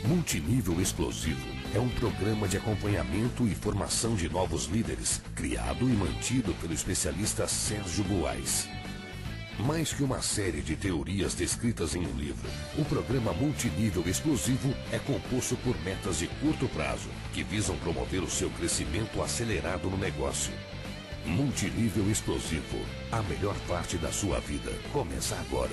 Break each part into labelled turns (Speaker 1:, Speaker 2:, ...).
Speaker 1: Multinível Explosivo é um programa de acompanhamento e formação de novos líderes, criado e mantido pelo especialista Sérgio Buarez. Mais que uma série de teorias descritas em um livro, o programa Multinível Explosivo é composto por metas de curto prazo, que visam promover o seu crescimento acelerado no negócio. Multinível Explosivo, a melhor parte da sua vida, começa agora.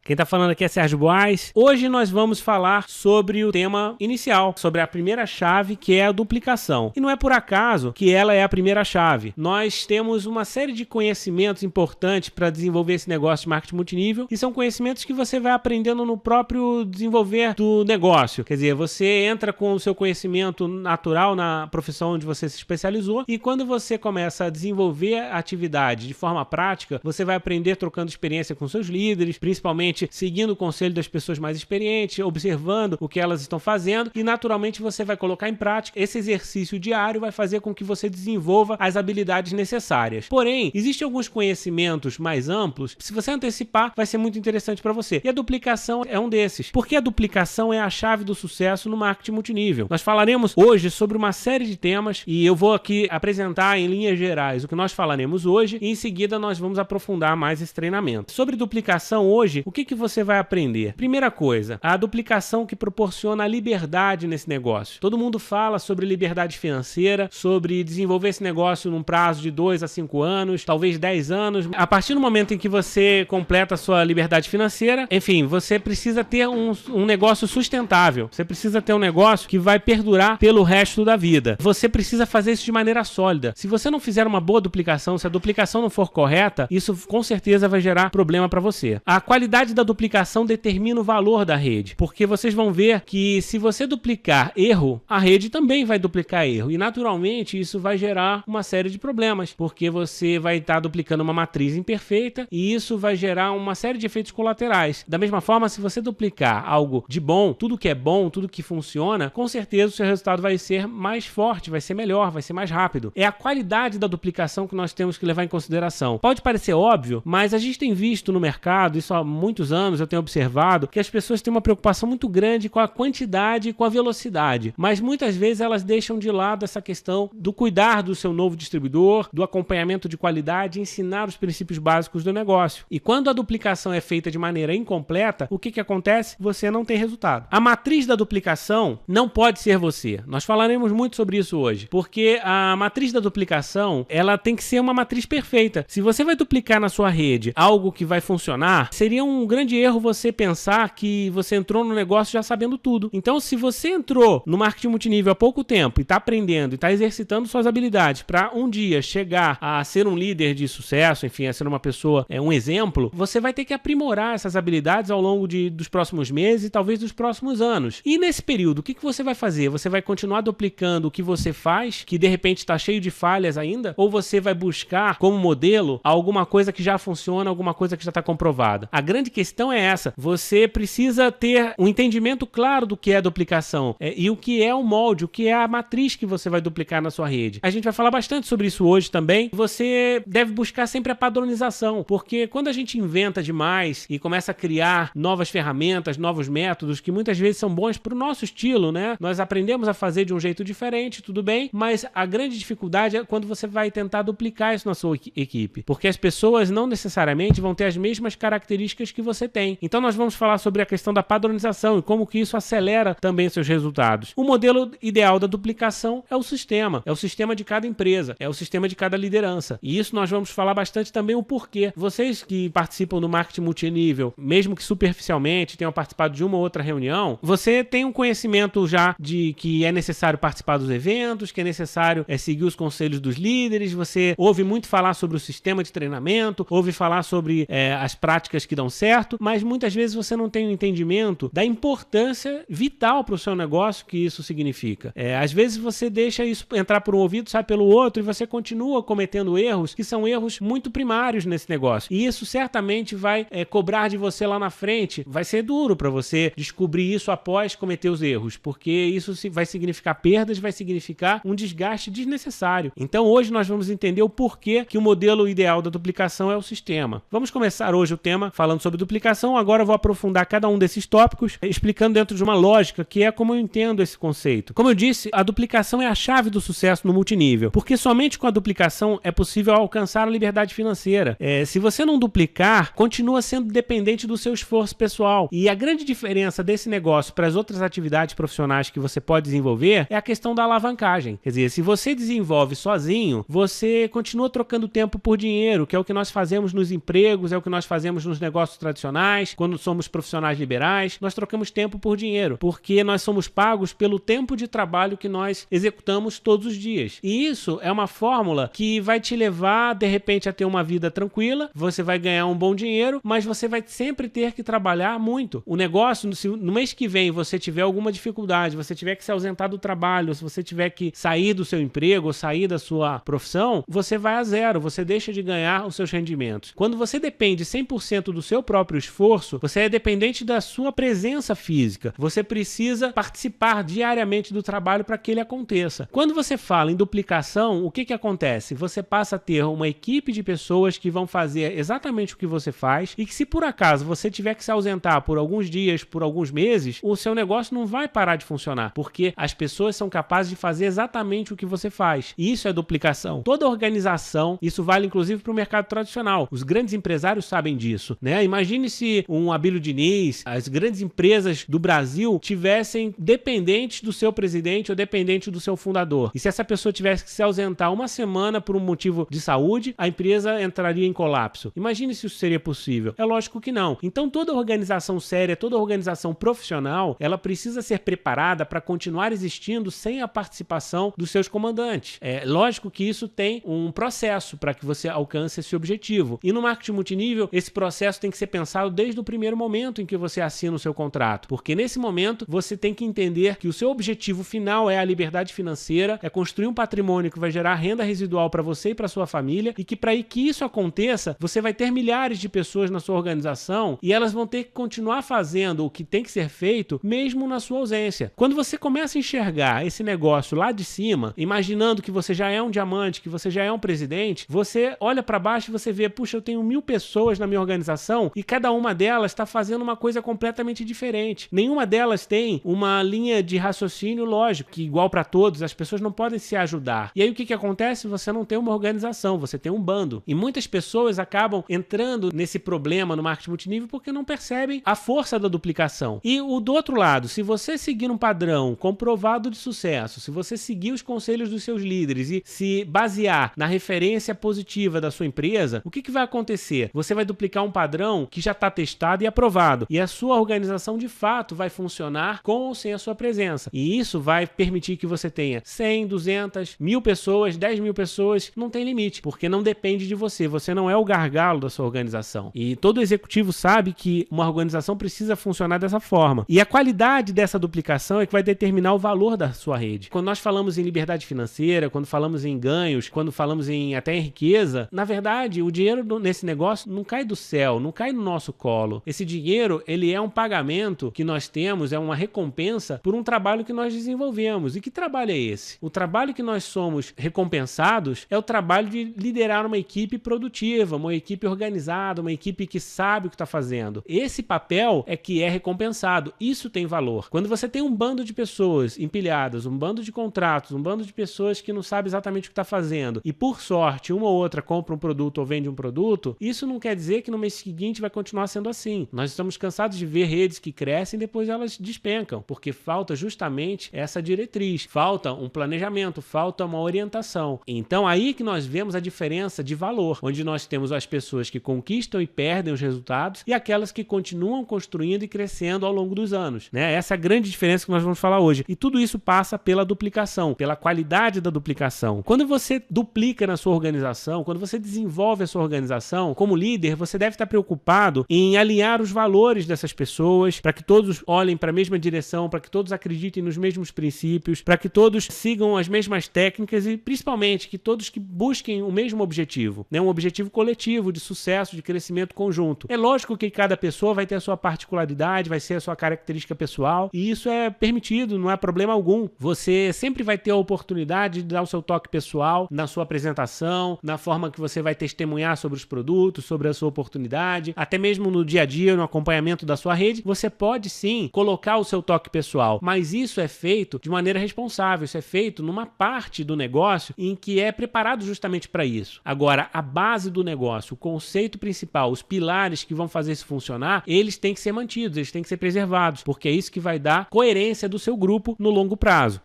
Speaker 2: Quem tá falando aqui é Sérgio Buarez. Hoje nós vamos falar sobre o tema inicial, sobre a primeira chave, que é a duplicação. E não é por acaso que ela é a primeira chave. Nós temos uma série de conhecimentos importantes para desenvolver esse negócio de marketing multinível, e são conhecimentos que você vai aprendendo no próprio desenvolver do negócio. Quer dizer, você entra com o seu conhecimento natural na profissão onde você se especializou, e quando você começa a desenvolver a atividade de forma prática, você vai aprender trocando experiência com seus líderes, principalmente seguindo o conselho das pessoas mais experientes, observando o que elas estão fazendo, e naturalmente você vai colocar em prática. Esse exercício diário vai fazer com que você desenvolva as habilidades necessárias. Porém, existem alguns conhecimentos mais amplos, se você antecipar, vai ser muito interessante para você. E a duplicação é um desses, porque a duplicação é a chave do sucesso no marketing multinível. Nós falaremos hoje sobre uma série de temas, e eu vou aqui apresentar em linhas gerais o que nós falaremos hoje, e em seguida nós vamos aprofundar mais esse treinamento. Sobre duplicação hoje, o que você vai aprender? Primeira coisa, a duplicação que proporciona a liberdade nesse negócio. Todo mundo fala sobre liberdade financeira, sobre desenvolver esse negócio num prazo de 2 a 5 anos, talvez 10 anos. A partir do momento em que você completa a sua liberdade financeira, enfim, você precisa ter um negócio sustentável. Você precisa ter um negócio que vai perdurar pelo resto da vida. Você precisa fazer isso de maneira sólida. Se você não fizer uma boa duplicação, se a duplicação não for correta, isso com certeza vai gerar problema para você. A qualidade da duplicação determina o valor da rede, porque vocês vão ver que se você duplicar erro, a rede também vai duplicar erro, e naturalmente isso vai gerar uma série de problemas, porque você vai estar duplicando uma matriz imperfeita, e isso vai gerar uma série de efeitos colaterais. Da mesma forma, se você duplicar algo de bom, tudo que é bom, tudo que funciona, com certeza o seu resultado vai ser mais forte, vai ser melhor, vai ser mais rápido. É a qualidade da duplicação que nós temos que levar em consideração. Pode parecer óbvio, mas a gente tem visto no mercado, isso há muitos anos eu tenho observado, que as pessoas têm uma preocupação muito grande com a quantidade e com a velocidade, mas muitas vezes elas deixam de lado essa questão do cuidar do seu novo distribuidor, do acompanhamento de qualidade, ensinar os princípios básicos do negócio. E quando a duplicação é feita de maneira incompleta, o que acontece? Você não tem resultado. A matriz da duplicação não pode ser você. Nós falaremos muito sobre isso hoje, porque a matriz da duplicação, ela tem que ser uma matriz perfeita. Se você vai duplicar na sua rede algo que vai funcionar, seria um grande erro você pensar que você entrou no negócio já sabendo tudo. Então, se você entrou no marketing multinível há pouco tempo e está aprendendo e está exercitando suas habilidades para um dia chegar a ser um líder de sucesso, enfim, a ser uma pessoa, um exemplo, você vai ter que aprimorar essas habilidades ao longo dos próximos meses e talvez dos próximos anos. E nesse período, o que você vai fazer? Você vai continuar duplicando o que você faz, que de repente está cheio de falhas ainda? Ou você vai buscar como modelo alguma coisa que já funciona, alguma coisa que já está comprovada? A grande questão é essa. Você precisa ter um entendimento claro do que é duplicação e o que é o molde, o que é a matriz que você vai duplicar na sua rede. A gente vai falar bastante sobre isso hoje também. Você deve buscar sempre a padronização, porque quando a gente inventa demais e começa a criar novas ferramentas, novos métodos que muitas vezes são bons para o nosso estilo, né? Nós aprendemos a fazer de um jeito diferente, tudo bem, mas a grande dificuldade é quando você vai tentar duplicar isso na sua equipe, porque as pessoas não necessariamente vão ter as mesmas características que você tem. Então nós vamos falar sobre a questão da padronização e como que isso acelera também seus resultados. O modelo ideal da duplicação é o sistema de cada empresa, é o sistema de cada liderança. E isso nós vamos falar bastante também o porquê. Vocês que participam do marketing multinível, mesmo que superficialmente tenham participado de uma ou outra reunião, você tem um conhecimento já de que é necessário participar dos eventos, que é necessário seguir os conselhos dos líderes, você ouve muito falar sobre o sistema de treinamento, ouve falar sobre as práticas que dão certo, certo, mas muitas vezes você não tem um entendimento da importância vital para o seu negócio que isso significa. Às vezes você deixa isso entrar por um ouvido, sai pelo outro, e você continua cometendo erros que são erros muito primários nesse negócio. E isso certamente vai cobrar de você lá na frente. Vai ser duro para você descobrir isso após cometer os erros, porque isso vai significar perdas, vai significar um desgaste desnecessário. Então hoje nós vamos entender o porquê que o modelo ideal da duplicação é o sistema. Vamos começar hoje o tema falando sobre duplicação. Agora eu vou aprofundar cada um desses tópicos, explicando dentro de uma lógica que é como eu entendo esse conceito. Como eu disse, a duplicação é a chave do sucesso no multinível, porque somente com a duplicação é possível alcançar a liberdade financeira. Se você não duplicar, continua sendo dependente do seu esforço pessoal. E a grande diferença desse negócio para as outras atividades profissionais que você pode desenvolver é a questão da alavancagem. Quer dizer, se você desenvolve sozinho, você continua trocando tempo por dinheiro, que é o que nós fazemos nos empregos, é o que nós fazemos nos negócios tradicionais, quando somos profissionais liberais, nós trocamos tempo por dinheiro, porque nós somos pagos pelo tempo de trabalho que nós executamos todos os dias. E isso é uma fórmula que vai te levar, de repente, a ter uma vida tranquila, você vai ganhar um bom dinheiro, mas você vai sempre ter que trabalhar muito. O negócio, se no mês que vem você tiver alguma dificuldade, você tiver que se ausentar do trabalho, se você tiver que sair do seu emprego ou sair da sua profissão, você vai a zero, você deixa de ganhar os seus rendimentos. Quando você depende 100% do seu próprio esforço, você é dependente da sua presença física. Você precisa participar diariamente do trabalho para que ele aconteça. Quando você fala em duplicação, o que acontece? Você passa a ter uma equipe de pessoas que vão fazer exatamente o que você faz e que, se por acaso você tiver que se ausentar por alguns dias, por alguns meses, o seu negócio não vai parar de funcionar, porque as pessoas são capazes de fazer exatamente o que você faz. E isso é duplicação. Toda organização, isso vale inclusive para o mercado tradicional. Os grandes empresários sabem disso, né? Imagine se um Abílio Diniz, as grandes empresas do Brasil tivessem dependentes do seu presidente ou dependente do seu fundador. E se essa pessoa tivesse que se ausentar uma semana por um motivo de saúde, a empresa entraria em colapso. Imagine se isso seria possível. É lógico que não. Então toda organização séria, toda organização profissional, ela precisa ser preparada para continuar existindo sem a participação dos seus comandantes. É lógico que isso tem um processo para que você alcance esse objetivo. E no marketing multinível, esse processo tem que ser pensado desde o primeiro momento em que você assina o seu contrato. Porque nesse momento, você tem que entender que o seu objetivo final é a liberdade financeira, é construir um patrimônio que vai gerar renda residual para você e para sua família, e que para que isso aconteça, você vai ter milhares de pessoas na sua organização e elas vão ter que continuar fazendo o que tem que ser feito mesmo na sua ausência. Quando você começa a enxergar esse negócio lá de cima, imaginando que você já é um diamante, que você já é um presidente, você olha para baixo e você vê, puxa, eu tenho 1000 pessoas na minha organização e cada uma delas está fazendo uma coisa completamente diferente. Nenhuma delas tem uma linha de raciocínio lógico, que igual para todos, as pessoas não podem se ajudar. E aí o que acontece? Você não tem uma organização, você tem um bando. E muitas pessoas acabam entrando nesse problema no marketing multinível porque não percebem a força da duplicação. E do outro lado, se você seguir um padrão comprovado de sucesso, se você seguir os conselhos dos seus líderes e se basear na referência positiva da sua empresa, o que vai acontecer? Você vai duplicar um padrão que já está testado e aprovado. E a sua organização, de fato, vai funcionar com ou sem a sua presença. E isso vai permitir que você tenha 100, 200, 1000 pessoas, 10.000 pessoas, não tem limite, porque não depende de você. Você não é o gargalo da sua organização. E todo executivo sabe que uma organização precisa funcionar dessa forma. E a qualidade dessa duplicação é que vai determinar o valor da sua rede. Quando nós falamos em liberdade financeira, quando falamos em ganhos, quando falamos até em riqueza, na verdade, o dinheiro nesse negócio não cai do céu, não cai no nosso colo. Esse dinheiro, ele é um pagamento que nós temos, é uma recompensa por um trabalho que nós desenvolvemos. E que trabalho é esse? O trabalho que nós somos recompensados é o trabalho de liderar uma equipe produtiva, uma equipe organizada, uma equipe que sabe o que está fazendo. Esse papel é que é recompensado. Isso tem valor. Quando você tem um bando de pessoas empilhadas, um bando de contratos, um bando de pessoas que não sabe exatamente o que está fazendo e, por sorte, uma ou outra compra um produto ou vende um produto, isso não quer dizer que no mês seguinte vai continuar sendo assim. Nós estamos cansados de ver redes que crescem e depois elas despencam, porque falta justamente essa diretriz, falta um planejamento, falta uma orientação. Então aí que nós vemos a diferença de valor, onde nós temos as pessoas que conquistam e perdem os resultados e aquelas que continuam construindo e crescendo ao longo dos anos, né? Essa é a grande diferença que nós vamos falar hoje. E tudo isso passa pela duplicação, pela qualidade da duplicação. Quando você duplica na sua organização, quando você desenvolve a sua organização, como líder, você deve estar preocupado preocupado em alinhar os valores dessas pessoas, para que todos olhem para a mesma direção, para que todos acreditem nos mesmos princípios, para que todos sigam as mesmas técnicas e, principalmente, que todos que busquem o mesmo objetivo, né? Um objetivo coletivo de sucesso, de crescimento conjunto. É lógico que cada pessoa vai ter a sua particularidade, vai ser a sua característica pessoal, e isso é permitido, não há problema algum. Você sempre vai ter a oportunidade de dar o seu toque pessoal na sua apresentação, na forma que você vai testemunhar sobre os produtos, sobre a sua oportunidade, até mesmo no dia a dia, no acompanhamento da sua rede, você pode sim colocar o seu toque pessoal, mas isso é feito de maneira responsável, isso é feito numa parte do negócio em que é preparado justamente para isso. Agora, a base do negócio, o conceito principal, os pilares que vão fazer isso funcionar, eles têm que ser mantidos, eles têm que ser preservados, porque é isso que vai dar coerência do seu grupo no longo prazo.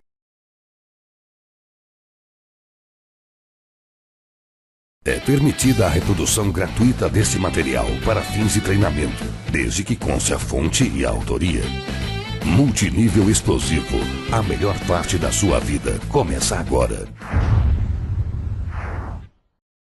Speaker 1: É permitida a reprodução gratuita deste material para fins de treinamento, desde que conste a fonte e a autoria. Multinível Explosivo, a melhor parte da sua vida começa agora.